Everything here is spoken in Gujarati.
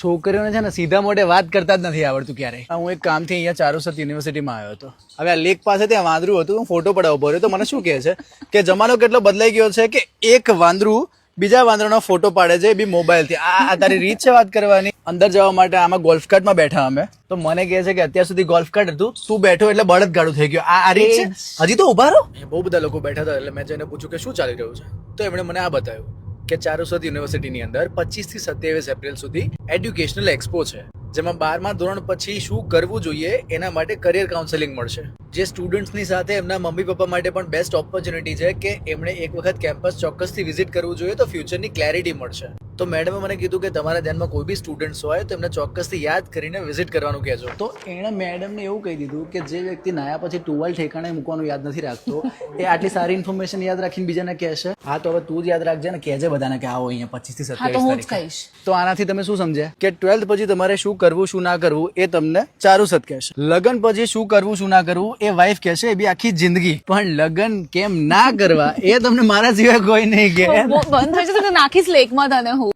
છોકરીઓને છે ને સીધા મોઢે વાત કરતા જ નથી આવડતું ક્યારે. હું એક કામથી અહીંયા ચારુસત યુનિવર્સિટીમાં આવ્યો હતો. હવે આ લેક પાસે ત્યાં વાંદરું હતું, હું ફોટો પડાવવા ઉભો રહ્યો તો મને શું કહે છે કે જમાનો કેટલો બદલાઈ ગયો છે કે એક વાંદરું બીજા વાંદરાનો ફોટો પાડે છે, એ બી મોબાઈલથી. આ તારી રીત છે વાત કરવાની? અંદર જવા માટે આમાં ગોલ્ફ કાર્ટમાં બેઠા અમે, તો મને કહે છે કે અત્યાર સુધી ગોલ્ફ કાર્ટ હતું, તું બેઠો એટલે બળદ ગાડું થઈ ગયો. આ રીત છે? હજી તો ઉભા રહો. બહુ બધા લોકો બેઠા હતા એટલે મેં જઈને પૂછ્યું કે શું ચાલી રહ્યું છે, તો એમણે મને આ બતાવ્યું કે ચારુસત યુનિવર્સિટીની અંદર 25 થી 27 એપ્રિલ સુધી એડ્યુકેશનલ એક્સપો છે, જેમાં 12મા ધોરણ પછી શું કરવું જોઈએ એના માટે કરિયર કાઉન્સેલિંગ મળશે. જે સ્ટુડન્ટ્સની સાથે એમના મમ્મી પપ્પા માટે પણ બેસ્ટ ઓપોર્ચ્યુનિટી છે કે એમણે એક વખત કેમ્પસ ચોક્કસથી વિઝિટ કરવું જોઈએ તો ફ્યુચરની ક્લેરિટી મળશે. તો મેડમે મને કીધું કે તમારા ધ્યાનમાં કોઈ બી સ્ટુડન્ટ્સ હોય તો એમને ચોક્કસથી યાદ કરીને વિઝિટ કરવાનું કહેજો. તો એણે મેડમને એવું કહી દીધું કે જે વ્યક્તિ નાયા પછી ટુવાલ ઠેકાણે મૂકવાનું યાદ નથી રાખતો એ આટલી સારી ઇન્ફોર્મેશન યાદ રાખીને બીજાને કહેશે. હા તો હવે તું જ યાદ રાખજે ને, કહેજે બધાને કે આવો અહીંયા 25 થી 27 તારીખે. તો આનાથી તમે શું સમજ્યા કે 12th પછી તમારે શું કરવું શું ના કરવું એ તમને ચારુસત કહેશે. લગ્ન પછી શું કરવું શું ના કરવું એ વાઈફ કહેશે, એ બી આખી જિંદગી. પણ લગ્ન કેમ ના કરવા એ તમને મારા સિવાય કોઈ નહીં કહે. બંધ થઈ જશે તો નાખીશ લેકમાં તને હું.